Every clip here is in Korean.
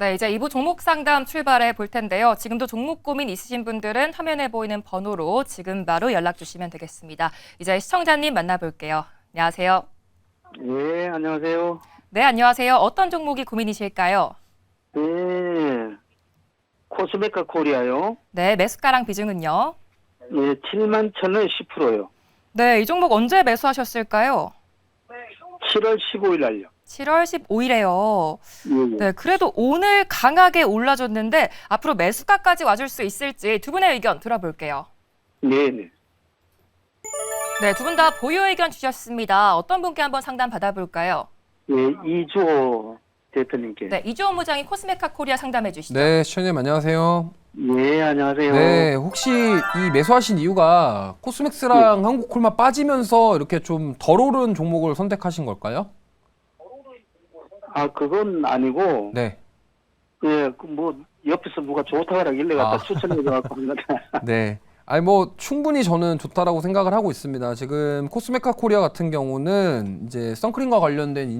네, 이제 2부 종목 상담 출발해 볼 텐데요. 지금도 종목 고민 있으신 분들은 화면에 보이는 번호로 지금 바로 연락 주시면 되겠습니다. 이제 시청자님 만나볼게요. 안녕하세요. 예, 안녕하세요. 네, 안녕하세요. 어떤 종목이 고민이실까요? 네, 코스메카 코리아요. 네, 매수가랑 비중은요? 예, 7만 1,000원에 10%요. 네, 이 종목 언제 매수하셨을까요? 7월 15일 날요. 7월 15일에요. 예, 예. 네, 그래도 오늘 강하게 올라줬는데 앞으로 매수가까지 와줄 수 있을지 두 분의 의견 들어볼게요. 네, 네. 네, 두 분 다 보유 의견 주셨습니다. 어떤 분께 한번 상담 받아볼까요? 예, 이주호 대표님께. 네, 이주원 무장이 코스메카 코리아 상담해 주시죠. 네, 시청자님 안녕하세요. 예, 안녕하세요. 네, 혹시 이 매수하신 이유가 코스맥스랑 한국콜마 빠지면서 이렇게 좀 덜 오른 종목을 선택하신 걸까요? 아, 그건 아니고, 네. 예, 뭐, 옆에서 누가 좋다고 하길래 갖다 아. 추천해줘갖고 한 건데. 네. 아니 뭐 충분히 저는 좋다라고 생각을 하고 있습니다. 지금 코스메카 코리아 같은 경우는 이제 선크림과 관련된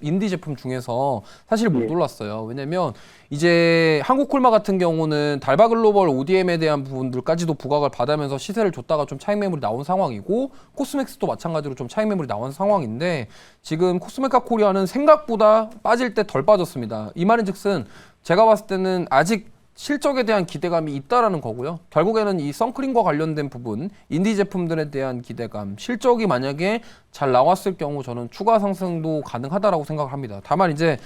인디 제품 중에서 사실 못 네. 올랐어요. 왜냐면 이제 한국콜마 같은 경우는 달바글로벌 ODM에 대한 부분들까지도 부각을 받으면서 시세를 줬다가 좀 차익 매물이 나온 상황이고, 코스맥스도 마찬가지로 좀 차익 매물이 나온 상황인데, 지금 코스메카 코리아는 생각보다 빠질 때 덜 빠졌습니다. 이 말인즉슨 제가 봤을 때는 아직 실적에 대한 기대감이 있다라는 거고요. 결국에는 이 선크림과 관련된 부분, 인디 제품들에 대한 기대감, 실적이 만약에 잘 나왔을 경우 저는 추가 상승도 가능하다라고 생각을 합니다. 다만 이제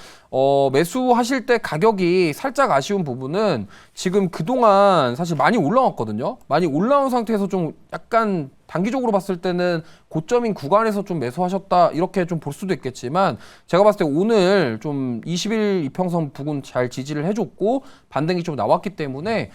매수하실 때 가격이 살짝 아쉬운 부분은 지금 그동안 사실 많이 올라왔거든요. 많이 올라온 상태에서 좀 약간 단기적으로 봤을 때는 고점인 구간에서 좀 매수하셨다 이렇게 좀 볼 수도 있겠지만, 제가 봤을 때 오늘 좀 20일 이평선 부근 잘 지지를 해줬고 반등이 좀 나왔기 때문에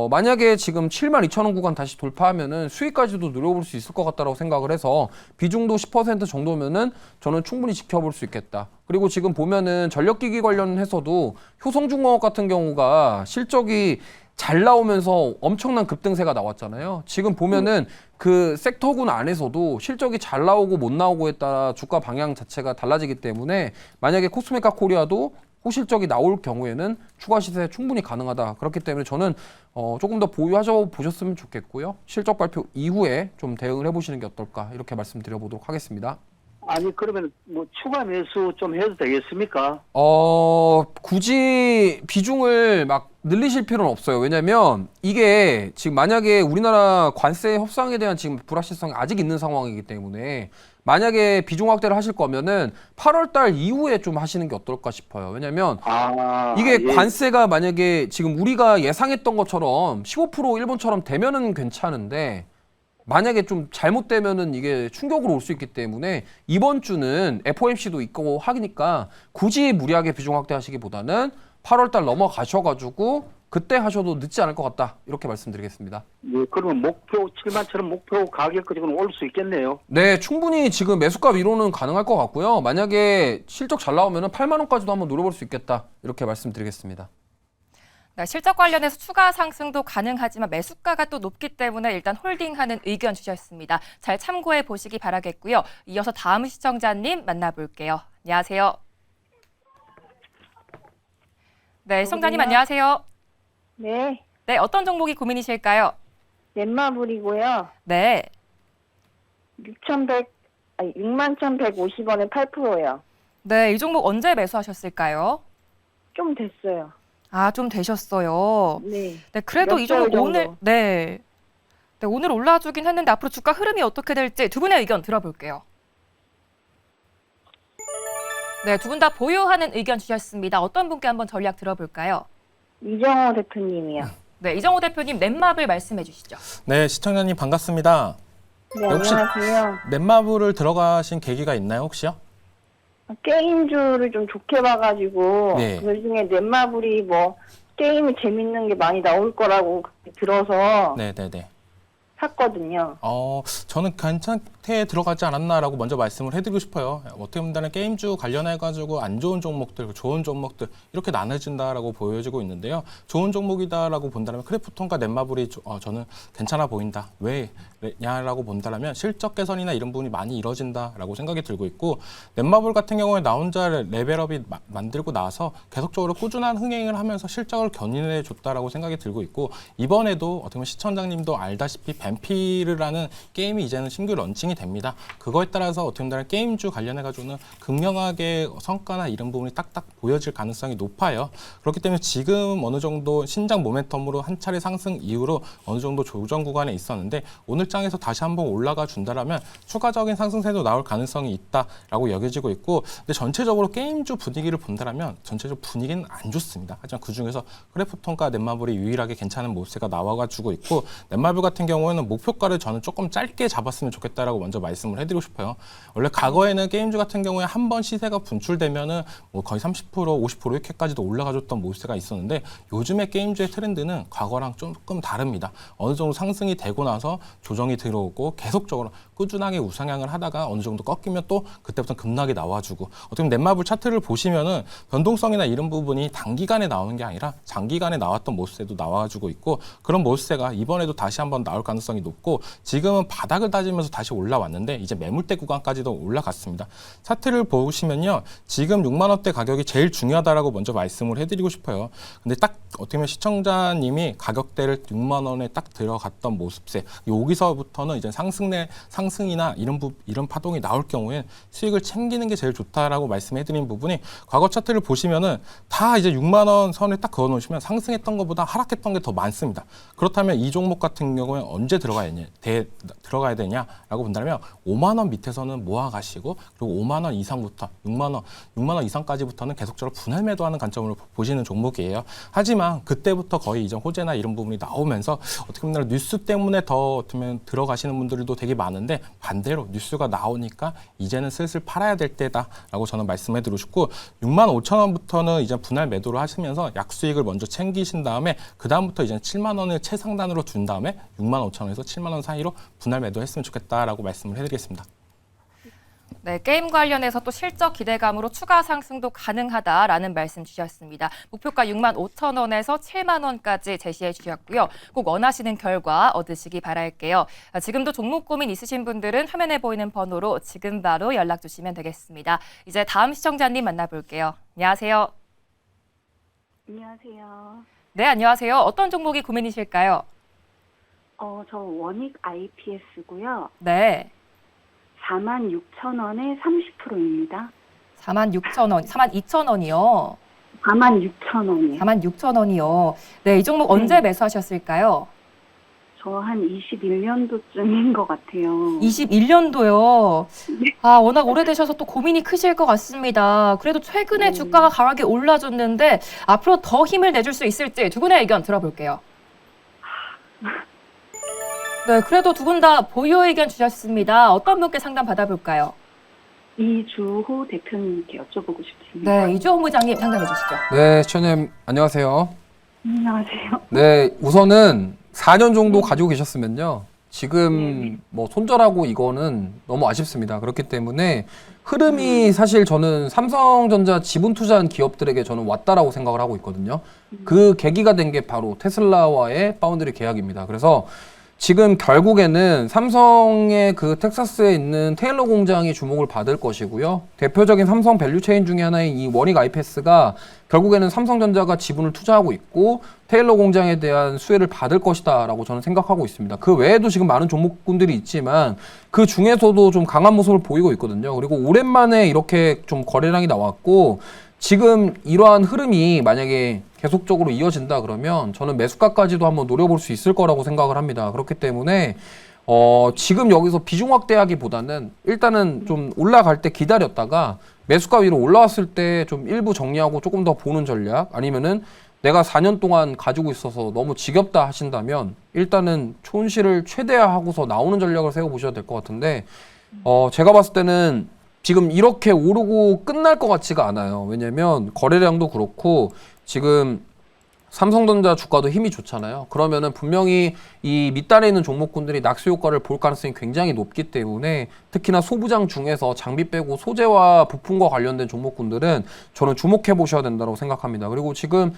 만약에 지금 72,000원 구간 다시 돌파하면은 수익까지도 늘려볼 수 있을 것 같다라고 생각을 해서 비중도 10% 정도면은 저는 충분히 지켜볼 수 있겠다. 그리고 지금 보면은 전력기기 관련해서도 효성중공업 같은 경우가 실적이 잘 나오면서 엄청난 급등세가 나왔잖아요. 지금 보면은 그 섹터군 안에서도 실적이 잘 나오고 못 나오고에 따라 주가 방향 자체가 달라지기 때문에 만약에 코스메카 코리아도 호실적이 나올 경우에는 추가 시세 충분히 가능하다. 그렇기 때문에 저는 조금 더 보유하셔 보셨으면 좋겠고요. 실적 발표 이후에 좀 대응을 해보시는 게 어떨까 이렇게 말씀드려보도록 하겠습니다. 아니, 그러면 뭐 추가 매수 좀 해도 되겠습니까? 굳이 비중을 막 늘리실 필요는 없어요. 왜냐면 이게 지금 만약에 우리나라 관세 협상에 대한 지금 불확실성이 아직 있는 상황이기 때문에 만약에 비중 확대를 하실 거면은 8월 달 이후에 좀 하시는 게 어떨까 싶어요. 왜냐면 이게 예. 관세가 만약에 지금 우리가 예상했던 것처럼 15% 일본처럼 되면은 괜찮은데, 만약에 좀 잘못되면은 이게 충격으로 올 수 있기 때문에 이번 주는 FOMC도 있고 하니까 굳이 무리하게 비중 확대하시기보다는 8월 달 넘어가셔가지고 그때 하셔도 늦지 않을 것 같다. 이렇게 말씀드리겠습니다. 예, 그러면 목표, 7만처럼 목표 가격까지는 올 수 있겠네요. 네, 충분히 지금 매수가 위로는 가능할 것 같고요. 만약에 실적 잘 나오면은 8만 원까지도 한번 노려볼 수 있겠다. 이렇게 말씀드리겠습니다. 네, 실적 관련해서 추가 상승도 가능하지만 매수가가 또 높기 때문에 일단 홀딩하는 의견 주셨습니다. 잘 참고해 보시기 바라겠고요. 이어서 다음 시청자님 만나볼게요. 안녕하세요. 네, 시청자님 안녕하세요. 네, 네, 어떤 종목이 고민이실까요? 넷마블이고요. 네, 61,150원에 8%요. 네, 이 종목 언제 매수하셨을까요? 좀 됐어요. 아, 좀 되셨어요. 네. 네, 그래도 이 몇 개월 종목 오늘 정도. 네, 오늘 올라주긴 했는데 앞으로 주가 흐름이 어떻게 될지 두 분의 의견 들어볼게요. 네, 두 분 다 보유하는 의견 주셨습니다. 어떤 분께 한번 전략 들어볼까요? 이정호 대표님이요. 네, 이정호 대표님 넷마블 말씀해 주시죠. 네, 시청자님 반갑습니다. 네, 혹시- 안녕하세요. 넷마블을 들어가신 계기가 있나요, 혹시요? 게임주를 좀 좋게 봐가지고 네. 그중에 넷마블이 뭐 게임이 재밌는 게 많이 나올 거라고 들어서 네, 네, 네. 샀거든요. 저는 괜찮게 들어가지 않았나라고 먼저 말씀을 해드리고 싶어요. 어떻게 보면 게임주 관련해가지고 안 좋은 종목들, 좋은 종목들 이렇게 나눠진다라고 보여지고 있는데요. 좋은 종목이다라고 본다면 크래프톤과 넷마블이 저는 괜찮아 보인다. 왜냐라고 본다면 실적 개선이나 이런 부분이 많이 이뤄진다라고 생각이 들고 있고 넷마블 같은 경우에 나 혼자 레벨업이 만들고 나서 계속적으로 꾸준한 흥행을 하면서 실적을 견인해 줬다라고 생각이 들고 있고 이번에도 어떻게 보면 시청자님도 알다시피 뱀피르라는 게임이 이제는 신규 런칭이 됩니다. 그거에 따라서 어떻게 보면 게임주 관련해가지고는 극명하게 성과나 이런 부분이 딱딱 보여질 가능성이 높아요. 그렇기 때문에 지금 어느 정도 신장 모멘텀으로 한 차례 상승 이후로 어느 정도 조정 구간에 있었는데 오늘 장에서 다시 한번 올라가 준다라면 추가적인 상승세도 나올 가능성이 있다라고 여겨지고 있고 근데 전체적으로 게임주 분위기를 본다라면 전체적으로 분위기는 안 좋습니다. 하지만 그중에서 크래프톤과 넷마블이 유일하게 괜찮은 모습세가 나와가지고 있고 넷마블 같은 경우에는 목표가를 저는 조금 짧게 잡았으면 좋겠다라고 먼저 말씀을 해드리고 싶어요. 원래 과거에는 게임주 같은 경우에 한 번 시세가 분출되면은 뭐 거의 30% 50% 이렇게까지도 올라가줬던 모습세가 있었는데 요즘의 게임주의 트렌드는 과거랑 조금 다릅니다. 어느 정도 상승이 되고 나서 조정이 들어오고 계속적으로 꾸준하게 우상향을 하다가 어느 정도 꺾이면 또 그때부터 급락이 나와주고 어떻게 보면 넷마블 차트를 보시면은 변동성이나 이런 부분이 단기간에 나오는 게 아니라 장기간에 나왔던 모습세도 나와주고 있고 그런 모습세가 이번에도 다시 한번 나올 가능성이 높고 지금은 바닥을 다지면서 다시 올라왔는데 이제 매물대 구간까지도 올라갔습니다. 차트를 보시면요. 지금 6만 원대 가격이 제일 중요하다라고 먼저 말씀을 해드리고 싶어요. 근데 딱 어떻게 보면 시청자님이 가격대를 6만 원에 딱 들어갔던 모습세 여기서부터는 이제 상승이나 이런 파동이 나올 경우에 수익을 챙기는 게 제일 좋다라고 말씀해드린 부분이 과거 차트를 보시면은 다 이제 6만 원 선에 딱 그어 놓으시면 상승했던 것보다 하락했던 게 더 많습니다. 그렇다면 이 종목 같은 경우에 언제 들어가야 되냐라고 본다면 5만 원 밑에서는 모아 가시고 그리고 5만 원 이상부터 6만 원 이상까지부터는 계속적으로 분할 매도하는 관점으로 보시는 종목이에요. 하지만 그때부터 거의 이제 호재나 이런 부분이 나오면서 어떻게 보면 뉴스 때문에 더 어떻게 보면 들어가시는 분들도 되게 많은데 반대로 뉴스가 나오니까 이제는 슬슬 팔아야 될 때다라고 저는 말씀해드리고 싶고 6만 5천 원부터는 이제 분할 매도를 하시면서 약수익을 먼저 챙기신 다음에 그 다음부터 이제 7만 원을 최상단으로 둔 다음에 6만 5천 원에서 7만 원 사이로 분할 매도했으면 좋겠다라고 말씀을 해드리겠습니다. 네, 게임 관련해서 또 실적 기대감으로 추가 상승도 가능하다라는 말씀 주셨습니다. 목표가 6만 5천 원에서 7만 원까지 제시해 주셨고요. 꼭 원하시는 결과 얻으시기 바랄게요. 지금도 종목 고민 있으신 분들은 화면에 보이는 번호로 지금 바로 연락 주시면 되겠습니다. 이제 다음 시청자님 만나볼게요. 안녕하세요. 안녕하세요. 네, 안녕하세요. 어떤 종목이 고민이실까요? 저 원익 IPS고요. 네. 46,000원에 30%입니다. 46,000원, 42,000원이요. 46,000원이요. 46,000원이요. 네, 이 종목 언제 매수하셨을까요? 저 한 21년도쯤인 것 같아요. 21년도요. 아, 워낙 오래되셔서 또 고민이 크실 것 같습니다. 그래도 최근에 주가가 강하게 올라줬는데 앞으로 더 힘을 내줄 수 있을지 두 분의 의견 들어볼게요. 네, 그래도 두 분 다 보유 의견 주셨습니다. 어떤 분께 상담 받아볼까요? 이주호 대표님께 여쭤보고 싶습니다. 네, 이주호 부장님 상담해 주시죠. 네, 시청자님 안녕하세요. 안녕하세요. 네, 우선은 4년 정도 가지고 계셨으면요. 지금 뭐 손절하고 이거는 너무 아쉽습니다. 그렇기 때문에 흐름이 사실 저는 삼성전자 지분 투자한 기업들에게 저는 왔다라고 생각을 하고 있거든요. 그 계기가 된 게 바로 테슬라와의 파운드리 계약입니다. 그래서 지금 결국에는 삼성의 그 텍사스에 있는 테일러 공장이 주목을 받을 것이고요. 대표적인 삼성 밸류체인 중에 하나인 이 원익 IPS가 결국에는 삼성전자가 지분을 투자하고 있고 테일러 공장에 대한 수혜를 받을 것이다 라고 저는 생각하고 있습니다. 그 외에도 지금 많은 종목군들이 있지만 그 중에서도 좀 강한 모습을 보이고 있거든요. 그리고 오랜만에 이렇게 좀 거래량이 나왔고 지금 이러한 흐름이 만약에 계속적으로 이어진다 그러면 저는 매수가까지도 한번 노려볼 수 있을 거라고 생각을 합니다. 그렇기 때문에 지금 여기서 비중 확대하기보다는 일단은 좀 올라갈 때 기다렸다가 매수가 위로 올라왔을 때 좀 일부 정리하고 조금 더 보는 전략 아니면은 내가 4년 동안 가지고 있어서 너무 지겹다 하신다면 일단은 손실을 최대화하고서 나오는 전략을 세워보셔야 될 것 같은데 제가 봤을 때는 지금 이렇게 오르고 끝날 것 같지가 않아요. 왜냐면 거래량도 그렇고 지금 삼성전자 주가도 힘이 좋잖아요. 그러면은 분명히 이 밑단에 있는 종목군들이 낙수 효과를 볼 가능성이 굉장히 높기 때문에 특히나 소부장 중에서 장비 빼고 소재와 부품과 관련된 종목군들은 저는 주목해 보셔야 된다고 생각합니다. 그리고 지금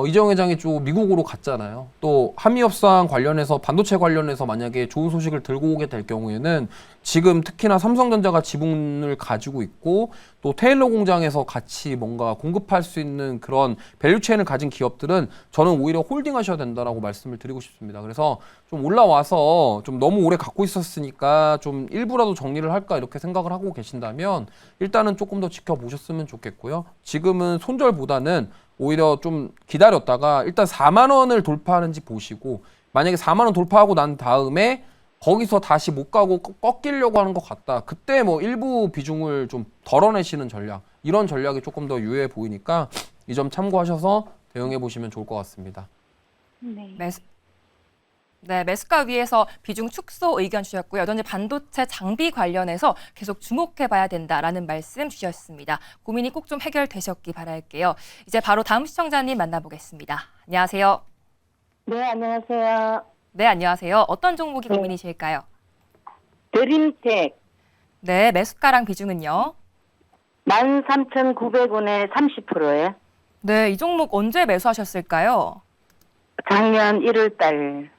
이재용 회장이 좀 미국으로 갔잖아요. 또 한미협상 관련해서 반도체 관련해서 만약에 좋은 소식을 들고 오게 될 경우에는 지금 특히나 삼성전자가 지분을 가지고 있고 또 테일러 공장에서 같이 뭔가 공급할 수 있는 그런 밸류체인을 가진 기업들은 저는 오히려 홀딩하셔야 된다라고 말씀을 드리고 싶습니다. 그래서 좀 올라와서 좀 너무 오래 갖고 있었으니까 좀 일부라도 정리를 할까 이렇게 생각을 하고 계신다면 일단은 조금 더 지켜보셨으면 좋겠고요. 지금은 손절보다는 오히려 좀 기다렸다가 일단 4만 원을 돌파하는지 보시고 만약에 4만 원 돌파하고 난 다음에 거기서 다시 못 가고 꺾이려고 하는 것 같다. 그때 뭐 일부 비중을 좀 덜어내시는 전략, 이런 전략이 조금 더 유효해 보이니까 이 점 참고하셔서 대응해 보시면 좋을 것 같습니다. 네. 매수가 위에서 비중 축소 의견 주셨고요. 여전히 반도체 장비 관련해서 계속 주목해봐야 된다라는 말씀 주셨습니다. 고민이 꼭 좀 해결되셨기 바랄게요. 이제 바로 다음 시청자님 만나보겠습니다. 안녕하세요. 네, 안녕하세요. 네, 안녕하세요. 어떤 종목이 고민이실까요? 드림텍 네, 매수가랑 비중은요? 13,900원에 30%예요. 네, 이 종목 언제 매수하셨을까요? 작년 1월 달.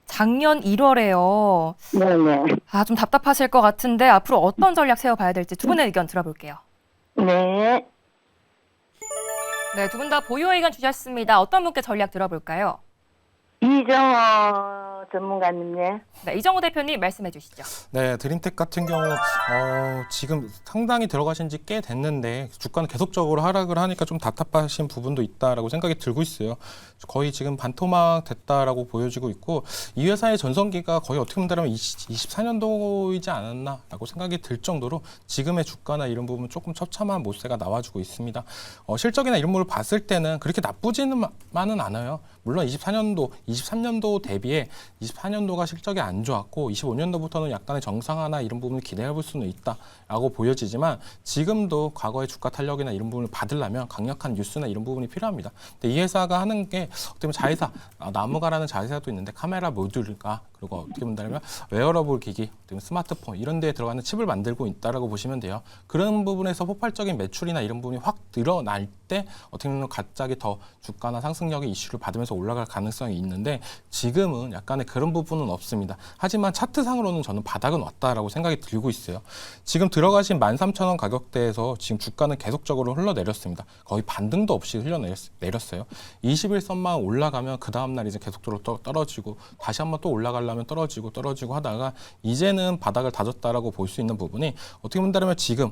작년 1월에요. 네네. 아, 좀 답답하실 것 같은데 앞으로 어떤 전략 세워봐야 될지 두 분의 의견 들어볼게요. 네. 네, 두 분 다 보유 의견 주셨습니다. 어떤 분께 전략 들어볼까요? 이정호 전문가님요. 네, 이정호 대표님 말씀해 주시죠. 네, 드림텍 같은 경우 지금 상당히 들어가신 지 꽤 됐는데 주가는 계속적으로 하락을 하니까 좀 답답하신 부분도 있다라고 생각이 들고 있어요. 거의 지금 반토막 됐다라고 보여지고 있고 이 회사의 전성기가 거의 어떻게 본다면 24년도이지 않았나라고 생각이 들 정도로 지금의 주가나 이런 부분 조금 처참한 모세가 나와주고 있습니다. 실적이나 이런 부분을 봤을 때는 그렇게 나쁘지만은 않아요. 물론 23년도 대비해 24년도가 실적이 안 좋았고 25년도부터는 약간의 정상화나 이런 부분을 기대해 볼 수는 있다라고 보여지지만 지금도 과거의 주가 탄력이나 이런 부분을 받으려면 강력한 뉴스나 이런 부분이 필요합니다. 근데 이 회사가 하는 게 어떻게 보면 자회사, 나무가라는 자회사도 있는데 카메라 모듈과 그리고 어떻게 본다면 웨어러블 기기, 스마트폰 이런 데에 들어가는 칩을 만들고 있다라고 보시면 돼요. 그런 부분에서 폭발적인 매출이나 이런 부분이 확 늘어날 때 어떻게 보면 갑자기 더 주가나 상승력의 이슈를 받으면서 올라갈 가능성이 있는데 지금은 약간의 그런 부분은 없습니다. 하지만 차트상으로는 저는 바닥은 왔다라고 생각이 들고 있어요. 지금 들어가신 13,000원 가격대에서 지금 주가는 계속적으로 흘러내렸습니다. 거의 반등도 없이 흘러내렸어요. 21선만 올라가면 그 다음날 이제 계속적으로 떨어지고 다시 한번 또 올라가려면 떨어지고 하다가 이제는 바닥을 다졌다라고 볼 수 있는 부분이 어떻게 본다면 지금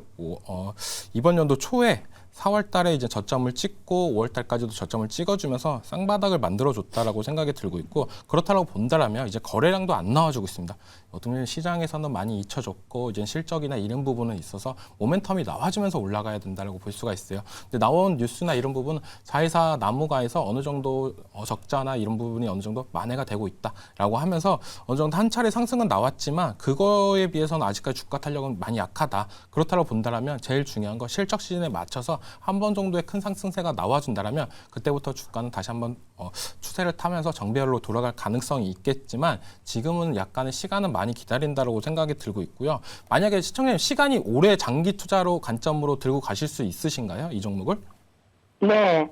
이번 연도 초에 4월 달에 이제 저점을 찍고 5월 달까지도 저점을 찍어주면서 쌍바닥을 만들어줬다라고 생각이 들고 있고 그렇다라고 본다라면 이제 거래량도 안 나와주고 있습니다. 어떻게 보면 시장에서는 많이 잊혀졌고 이제 실적이나 이런 부분은 있어서 모멘텀이 나와주면서 올라가야 된다라고 볼 수가 있어요. 근데 나온 뉴스나 이런 부분은 자회사 나무가에서 어느 정도 적자나 이런 부분이 어느 정도 만회가 되고 있다라고 하면서 어느 정도 한 차례 상승은 나왔지만 그거에 비해서는 아직까지 주가 탄력은 많이 약하다. 그렇다고 본다라면 제일 중요한 거 실적 시즌에 맞춰서 한 번 정도의 큰 상승세가 나와준다라면 그때부터 주가는 다시 한번 추세를 타면서 정배열로 돌아갈 가능성이 있겠지만 지금은 약간의 시간은 많이 기다린다라고 생각이 들고 있고요. 만약에 시청자님 시간이 오래 장기 투자로 관점으로 들고 가실 수 있으신가요? 이 종목을? 네.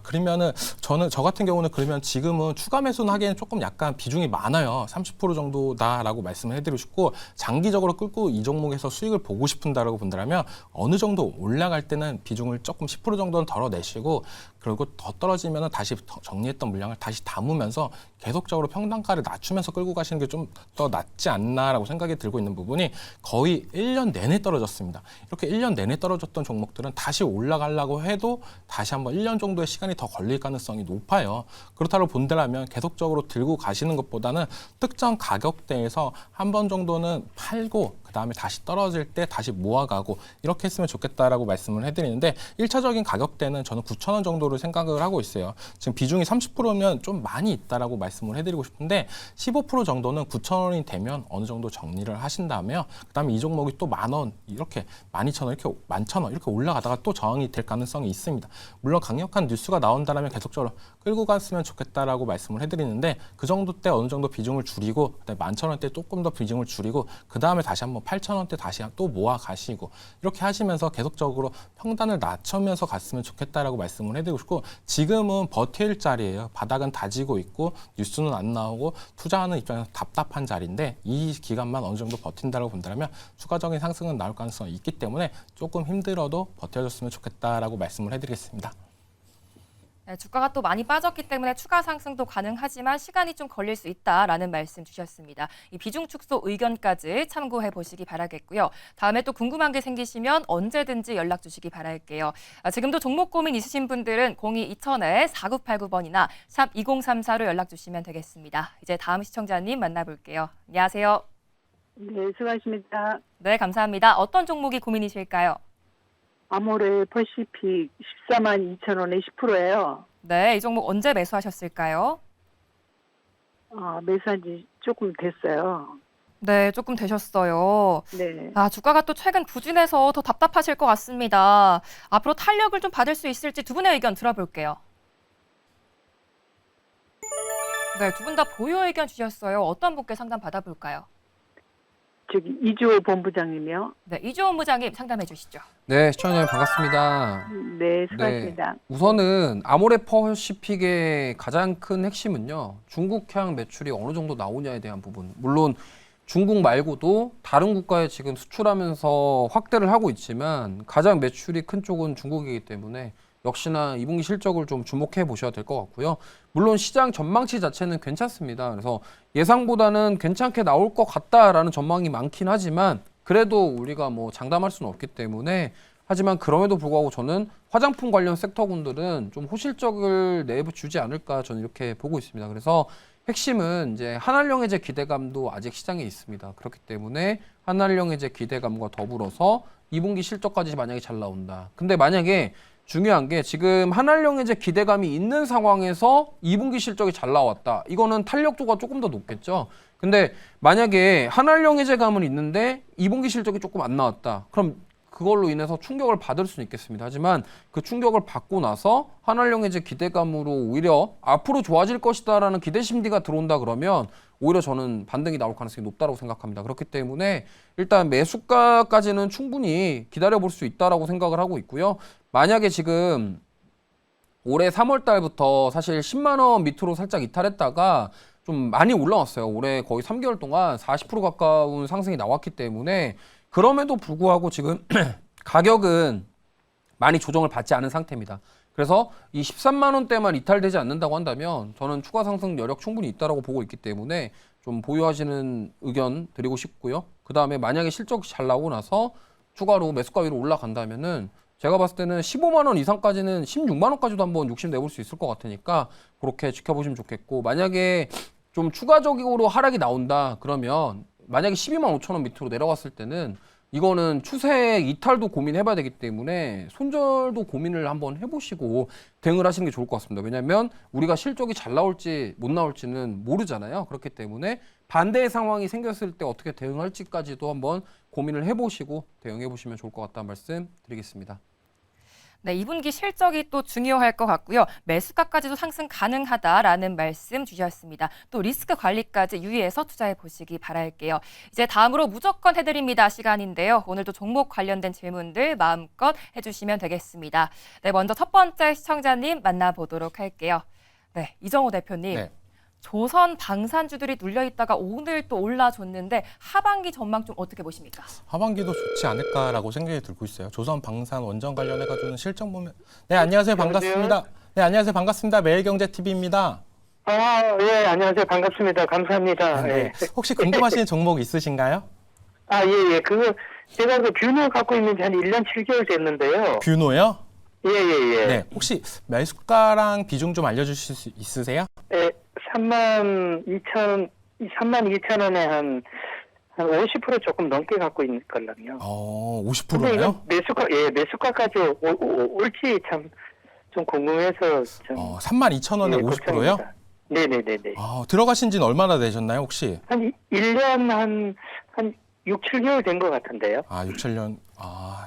그러면은 저 같은 경우는 그러면 지금은 추가 매수는 하기에는 조금 약간 비중이 많아요. 30% 정도다라고 말씀을 해드리고 싶고 장기적으로 끌고 이 종목에서 수익을 보고 싶은다라고 본다면 어느 정도 올라갈 때는 비중을 조금 10% 정도는 덜어내시고 그리고 더 떨어지면 다시 정리했던 물량을 다시 담으면서 계속적으로 평단가를 낮추면서 끌고 가시는 게 좀 더 낫지 않나라고 생각이 들고 있는 부분이 거의 1년 내내 떨어졌습니다. 이렇게 1년 내내 떨어졌던 종목들은 다시 올라가려고 해도 다시 한번 1년 정도의 시간이 더 걸릴 가능성이 높아요. 그렇다고 본다면 계속적으로 들고 가시는 것보다는 특정 가격대에서 한 번 정도는 팔고 그다음에 다시 떨어질 때 다시 모아가고 이렇게 했으면 좋겠다라고 말씀을 해드리는데 1차적인 가격대는 저는 9,000원 정도로 생각을 하고 있어요. 지금 비중이 30%면 좀 많이 있다라고 말씀을 해드리고 싶은데 15% 정도는 9,000원이 되면 어느 정도 정리를 하신 다음에요. 그다음에 이 종목이 또 10,000원 이렇게 12,000원 이렇게 11,000원 이렇게 올라가다가 또 저항이 될 가능성이 있습니다. 물론 강력한 뉴스가 나온다면 계속적으로 끌고 갔으면 좋겠다라고 말씀을 해드리는데 그 정도 때 어느 정도 비중을 줄이고 11,000원대 조금 더 비중을 줄이고 그 다음에 다시 한번 8,000원대 다시 또 모아 가시고 이렇게 하시면서 계속적으로 평단을 낮추면서 갔으면 좋겠다라고 말씀을 해드리고 싶고 지금은 버틸 자리예요. 바닥은 다지고 있고 뉴스는 안 나오고 투자하는 입장에서 답답한 자리인데 이 기간만 어느 정도 버틴다고 본다면 추가적인 상승은 나올 가능성이 있기 때문에 조금 힘들어도 버텨줬으면 좋겠다라고 말씀을 해드리겠습니다. 네, 주가가 또 많이 빠졌기 때문에 추가 상승도 가능하지만 시간이 좀 걸릴 수 있다라는 말씀 주셨습니다. 이 비중 축소 의견까지 참고해 보시기 바라겠고요. 다음에 또 궁금한 게 생기시면 언제든지 연락 주시기 바랄게요. 지금도 종목 고민 있으신 분들은 02-2000-4989번이나 샵 2034로 연락 주시면 되겠습니다. 이제 다음 시청자님 만나볼게요. 안녕하세요. 네, 수고하십니다. 네, 감사합니다. 어떤 종목이 고민이실까요? 아모레 퍼시픽 142,000원에 10%예요. 네, 이 종목 언제 매수하셨을까요? 매수한 지 조금 됐어요. 네, 조금 되셨어요. 네. 주가가 또 최근 부진해서 더 답답하실 것 같습니다. 앞으로 탄력을 좀 받을 수 있을지 두 분의 의견 들어볼게요. 네, 두 분 다 보유 의견 주셨어요. 어떤 분께 상담 받아볼까요? 저기 이주호 본부장님이요. 네, 이주원 부장님 상담해 주시죠. 네, 시청자님 반갑습니다. 네, 수고하십니다. 우선은 아모레 퍼시픽의 가장 큰 핵심은요. 중국향 매출이 어느 정도 나오냐에 대한 부분. 물론 중국 말고도 다른 국가에 지금 수출하면서 확대를 하고 있지만 가장 매출이 큰 쪽은 중국이기 때문에 역시나 2분기 실적을 좀 주목해 보셔야 될 것 같고요. 물론 시장 전망치 자체는 괜찮습니다. 그래서 예상보다는 괜찮게 나올 것 같다라는 전망이 많긴 하지만 그래도 우리가 뭐 장담할 수는 없기 때문에 하지만 그럼에도 불구하고 저는 화장품 관련 섹터군들은 좀 호실적을 내주지 않을까 저는 이렇게 보고 있습니다. 그래서 핵심은 이제 한알령해제 기대감도 아직 시장에 있습니다. 그렇기 때문에 한알령해제 기대감과 더불어서 2분기 실적까지 만약에 잘 나온다. 근데 만약에 중요한 게 지금 한알령해제 기대감이 있는 상황에서 2분기 실적이 잘 나왔다. 이거는 탄력도가 조금 더 높겠죠. 근데 만약에 한알령해제감은 있는데 2분기 실적이 조금 안 나왔다. 그럼 그걸로 인해서 충격을 받을 수는 있겠습니다. 하지만 그 충격을 받고 나서 한알령해제 기대감으로 오히려 앞으로 좋아질 것이다라는 기대 심리가 들어온다 그러면 오히려 저는 반등이 나올 가능성이 높다고 생각합니다. 그렇기 때문에 일단 매수가까지는 충분히 기다려볼 수 있다라고 생각을 하고 있고요. 만약에 지금 올해 3월 달부터 사실 10만 원 밑으로 살짝 이탈했다가 좀 많이 올라왔어요. 올해 거의 3개월 동안 40% 가까운 상승이 나왔기 때문에 그럼에도 불구하고 지금 가격은 많이 조정을 받지 않은 상태입니다. 그래서 이 13만 원대만 이탈되지 않는다고 한다면 저는 추가 상승 여력 충분히 있다라고 보고 있기 때문에 좀 보유하시는 의견 드리고 싶고요. 그 다음에 만약에 실적이 잘 나오고 나서 추가로 매수가 위로 올라간다면은 제가 봤을 때는 15만 원 이상까지는 16만 원까지도 한번 욕심내볼 수 있을 것 같으니까 그렇게 지켜보시면 좋겠고 만약에 좀 추가적으로 하락이 나온다 그러면 만약에 12만 5천 원 밑으로 내려갔을 때는 이거는 추세 이탈도 고민해봐야 되기 때문에 손절도 고민을 한번 해보시고 대응을 하시는 게 좋을 것 같습니다. 왜냐하면 우리가 실적이 잘 나올지 못 나올지는 모르잖아요. 그렇기 때문에 반대의 상황이 생겼을 때 어떻게 대응할지까지도 한번 고민을 해보시고 대응해보시면 좋을 것 같다는 말씀 드리겠습니다. 네, 2분기 실적이 또 중요할 것 같고요. 매수가까지도 상승 가능하다라는 말씀 주셨습니다. 또 리스크 관리까지 유의해서 투자해 보시기 바랄게요. 이제 다음으로 무조건 해드립니다 시간인데요. 오늘도 종목 관련된 질문들 마음껏 해주시면 되겠습니다. 네, 먼저 첫 번째 시청자님 만나보도록 할게요. 네, 이정호 대표님. 네. 조선 방산주들이 눌려있다가 오늘 또 올라줬는데 하반기 전망 좀 어떻게 보십니까? 하반기도 좋지 않을까라고 생각이 들고 있어요. 조선 방산 원전 관련해가지고는 실적 보면 네 안녕하세요 반갑습니다. 네 안녕하세요 반갑습니다. 매일경제TV입니다. 예, 안녕하세요. 반갑습니다. 감사합니다. 네. 혹시 궁금하신 종목 있으신가요? 예. 제가 그 뷰노 갖고 있는 지 한 1년 7개월 됐는데요. 뷰노요? 예. 네. 혹시 매수가랑 비중 좀 알려주실 수 있으세요? 32,000원에 한 한 50% 조금 넘게 갖고 있는 걸랑요. 근데 50%나요? 이거 매수가까지 올지 참 좀 궁금해서 좀 32,000원에 50%요? 네네네네. 들어가신 지는 얼마나 되셨나요, 혹시? 한 1년 한 6, 7개월 된 것 같은데요. 6, 7년.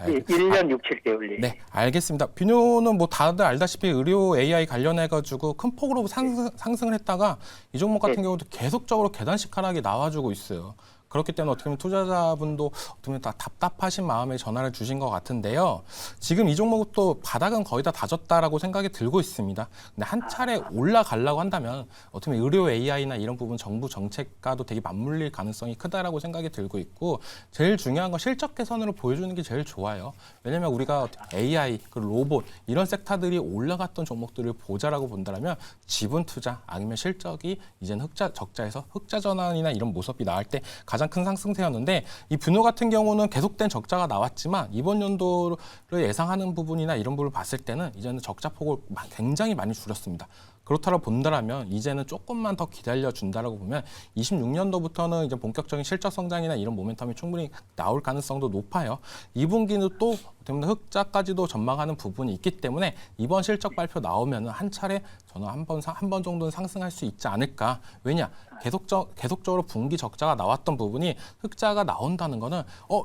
예, 1년 6, 7개월. 네, 알겠습니다. 비뇨는 뭐 다들 알다시피 의료 AI 관련해가지고 큰 폭으로 상승을 했다가 이 종목 같은 경우도 계속적으로 계단식 하락이 나와주고 있어요. 그렇기 때문에 어떻게 보면 투자자분도 어떻게 보면 다 답답하신 마음에 전화를 주신 것 같은데요. 지금 이 종목도 바닥은 거의 다 다졌다라고 생각이 들고 있습니다. 근데 한 차례 올라가려고 한다면 어떻게 보면 의료 AI나 이런 부분 정부 정책과도 되게 맞물릴 가능성이 크다라고 생각이 들고 있고 제일 중요한 건 실적 개선으로 보여주는 게 제일 좋아요. 왜냐면 우리가 AI, 그 로봇 이런 섹터들이 올라갔던 종목들을 보자라고 본다면 지분 투자 아니면 실적이 이제는 적자에서 흑자 전환이나 이런 모습이 나올 때 가장 큰 상승세였는데 이 비뇨 같은 경우는 계속된 적자가 나왔지만 이번 연도를 예상하는 부분이나 이런 부분을 봤을 때는 이제는 적자 폭을 굉장히 많이 줄였습니다. 그렇다고 본다면 이제는 조금만 더 기다려 준다라고 보면 26년도부터는 이제 본격적인 실적 성장이나 이런 모멘텀이 충분히 나올 가능성도 높아요. 2분기는 또 흑자까지도 전망하는 부분이 있기 때문에 이번 실적 발표 나오면은 한 차례 저는 한 번 정도는 상승할 수 있지 않을까. 왜냐? 계속적으로 분기 적자가 나왔던 부분이 흑자가 나온다는 거는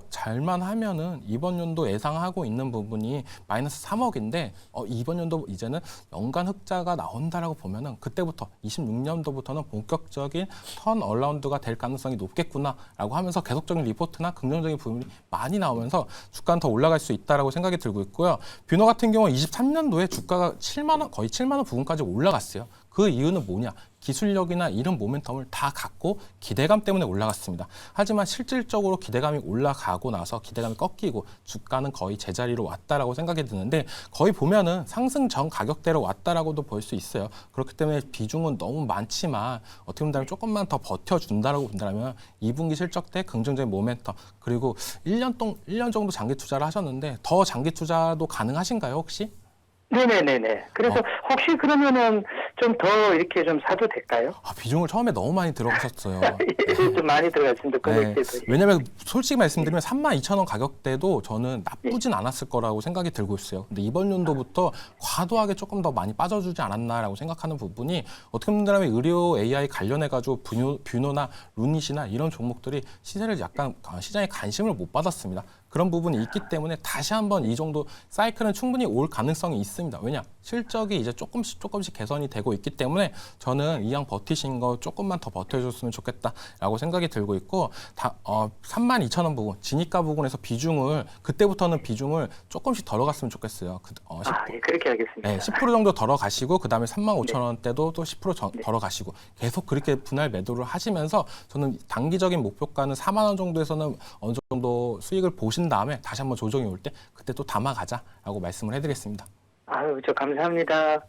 잘만 하면은 이번 연도 예상하고 있는 부분이 마이너스 3억인데 이번 연도 이제는 연간 흑자가 나온다라고 보면은 그때부터 26년도부터는 본격적인 턴 어라운드가 될 가능성이 높겠구나라고 하면서 계속적인 리포트나 긍정적인 부분이 많이 나오면서 주가는 더 올라갈 수 있다라고 생각이 들고 있고요. 비뇨 같은 경우는 23년도에 주가가 7만 원 거의 7만 원 부근까지 올라갔어요. 그 이유는 뭐냐? 기술력이나 이런 모멘텀을 다 갖고 기대감 때문에 올라갔습니다. 하지만 실질적으로 기대감이 올라가고 나서 기대감이 꺾이고 주가는 거의 제자리로 왔다라고 생각이 드는데 거의 보면은 상승 전 가격대로 왔다라고도 볼 수 있어요. 그렇기 때문에 비중은 너무 많지만 어떻게 본다면 조금만 더 버텨준다라고 본다면 2분기 실적 때 긍정적인 모멘텀 그리고 1년 정도 장기 투자를 하셨는데 더 장기 투자도 가능하신가요 혹시? 네네네네. 그래서 혹시 그러면은 좀 더 이렇게 좀 사도 될까요? 비중을 처음에 너무 많이 들어가셨어요. 좀 많이 들어갔습니다. 네. 왜냐면 솔직히 말씀드리면 32,000원 가격대도 저는 나쁘진 않았을 거라고 생각이 들고 있어요. 근데 이번 연도부터 과도하게 조금 더 많이 빠져주지 않았나라고 생각하는 부분이 어떻게 보면 의료 AI 관련해가지고 비뇨나 루닛이나 이런 종목들이 시세를 약간 시장에 관심을 못 받았습니다. 그런 부분이 있기 때문에 다시 한번 이 정도 사이클은 충분히 올 가능성이 있습니다. 왜냐? 실적이 이제 조금씩 개선이 되고 있기 때문에 저는 이왕 버티신 거 조금만 더 버텨줬으면 좋겠다라고 생각이 들고 있고 32,000원 부분, 진입가 부분에서 그때부터는 비중을 조금씩 덜어갔으면 좋겠어요. 예, 그렇게 하겠습니다. 네, 10% 정도 덜어가시고 그다음에 35,000원대도 또 10% 덜어가시고 계속 그렇게 분할 매도를 하시면서 저는 단기적인 목표가는 4만 원 정도에서는 어느 정도 수익을 보신 다음에 다시 한번 조정이 올 때 그때 또 담아가자라고 말씀을 해드리겠습니다. 아유, 저 감사합니다.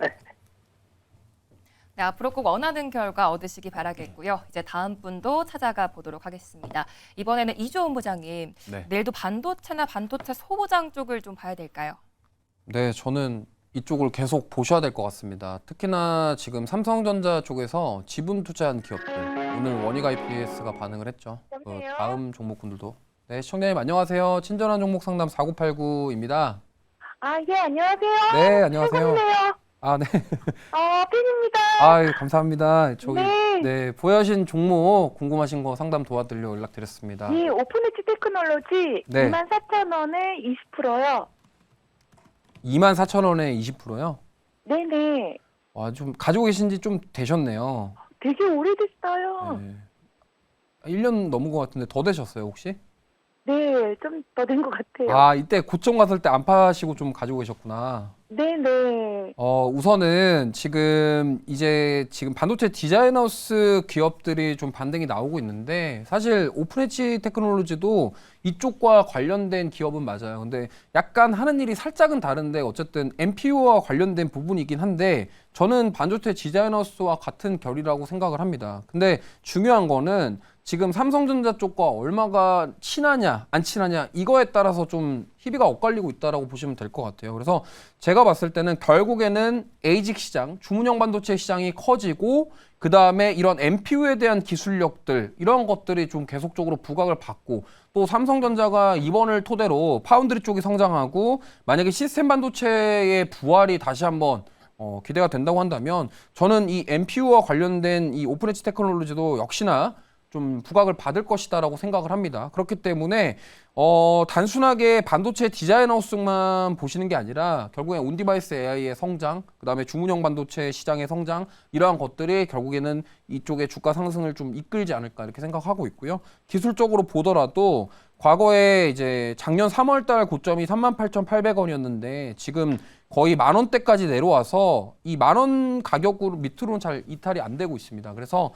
네, 앞으로 꼭 원하는 결과 얻으시기 바라겠고요. 이제 다음 분도 찾아가 보도록 하겠습니다. 이번에는 이주원 부장님, 네. 내일도 반도체나 반도체 소보장 쪽을 좀 봐야 될까요? 네, 저는 이쪽을 계속 보셔야 될 것 같습니다. 특히나 지금 삼성전자 쪽에서 지분 투자한 기업들 오늘 원익 IPS가 반응을 했죠. 다음 종목군들도. 네, 시청자님 안녕하세요. 친절한 종목 상담 4989입니다. 예, 안녕하세요. 네, 안녕하세요. 최근이네요. 네. 팬입니다. 감사합니다. 저기 네. 보유하신 종목 궁금하신 거 상담 도와드리려고 연락드렸습니다. 예, 오픈엣지 테크놀로지 네. 24,000원에 20%요. 24,000원에 20%요? 네네. 와, 좀 가지고 계신 지 좀 되셨네요. 되게 오래됐어요. 네. 1년 넘은 것 같은데 더 되셨어요, 혹시? 네, 좀 더 된 것 같아요. 이때 고점 갔을 때 안 파시고 좀 가지고 계셨구나. 네네. 우선은 지금 반도체 디자인하우스 기업들이 좀 반등이 나오고 있는데 사실 오픈엣지 테크놀로지도 이쪽과 관련된 기업은 맞아요. 근데 약간 하는 일이 살짝은 다른데 어쨌든 NPU와 관련된 부분이긴 한데 저는 반도체 디자인하우스와 같은 결이라고 생각을 합니다. 근데 중요한 거는 지금 삼성전자 쪽과 얼마가 친하냐 안 친하냐 이거에 따라서 좀 희비가 엇갈리고 있다라고 보시면 될 것 같아요. 그래서 제가 봤을 때는 결국에는 ASIC 시장, 주문형 반도체 시장이 커지고 그 다음에 이런 MPU에 대한 기술력들 이런 것들이 좀 계속적으로 부각을 받고 또 삼성전자가 이번을 토대로 파운드리 쪽이 성장하고 만약에 시스템 반도체의 부활이 다시 한번 기대가 된다고 한다면 저는 이 MPU와 관련된 이 오픈 엣지 테크놀로지도 역시나 좀 부각을 받을 것이다라고 생각을 합니다. 그렇기 때문에 단순하게 반도체 디자인 하우스만 보시는 게 아니라 결국엔 온디바이스 AI의 성장, 그다음에 주문형 반도체 시장의 성장 이러한 것들이 결국에는 이쪽의 주가 상승을 좀 이끌지 않을까 이렇게 생각하고 있고요. 기술적으로 보더라도 과거에 이제 작년 3월 달 고점이 38,800원이었는데 지금 거의 10,000원대까지 내려와서 이 10,000원 가격으로 밑으로는 잘 이탈이 안 되고 있습니다. 그래서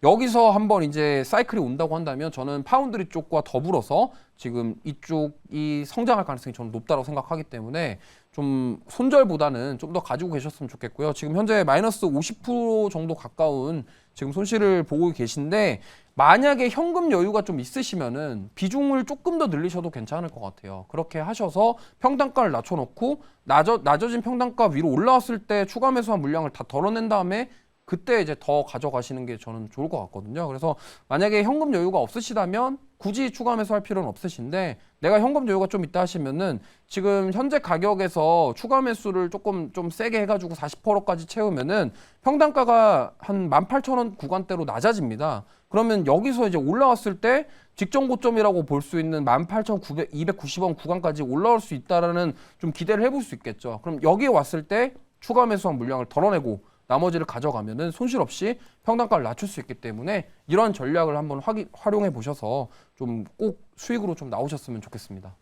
여기서 한번 이제 사이클이 온다고 한다면 저는 파운드리 쪽과 더불어서 지금 이쪽이 성장할 가능성이 저는 높다고 생각하기 때문에 좀 손절보다는 좀 더 가지고 계셨으면 좋겠고요. 지금 현재 마이너스 50% 정도 가까운 지금 손실을 보고 계신데 만약에 현금 여유가 좀 있으시면은 비중을 조금 더 늘리셔도 괜찮을 것 같아요. 그렇게 하셔서 평단가를 낮춰놓고 낮아진 평단가 위로 올라왔을 때 추가 매수한 물량을 다 덜어낸 다음에 그때 이제 더 가져가시는 게 저는 좋을 것 같거든요. 그래서 만약에 현금 여유가 없으시다면 굳이 추가 매수할 필요는 없으신데 내가 현금 여유가 좀 있다 하시면은 지금 현재 가격에서 추가 매수를 조금 좀 세게 해가지고 40%까지 채우면은 평단가가 한 18,000원 구간대로 낮아집니다. 그러면 여기서 이제 올라왔을 때 직전 고점이라고 볼 수 있는 18,290원 구간까지 올라올 수 있다라는 좀 기대를 해볼 수 있겠죠. 그럼 여기에 왔을 때 추가 매수한 물량을 덜어내고 나머지를 가져가면은 손실 없이 평단가를 낮출 수 있기 때문에 이런 전략을 한번 활용해 보셔서 좀 꼭 수익으로 좀 나오셨으면 좋겠습니다.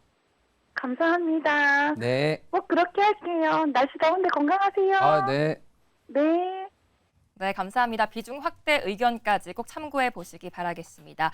감사합니다. 네. 꼭 그렇게 할게요. 날씨 더운데 건강하세요. 아, 네. 네. 네, 감사합니다. 비중 확대 의견까지 꼭 참고해 보시기 바라겠습니다.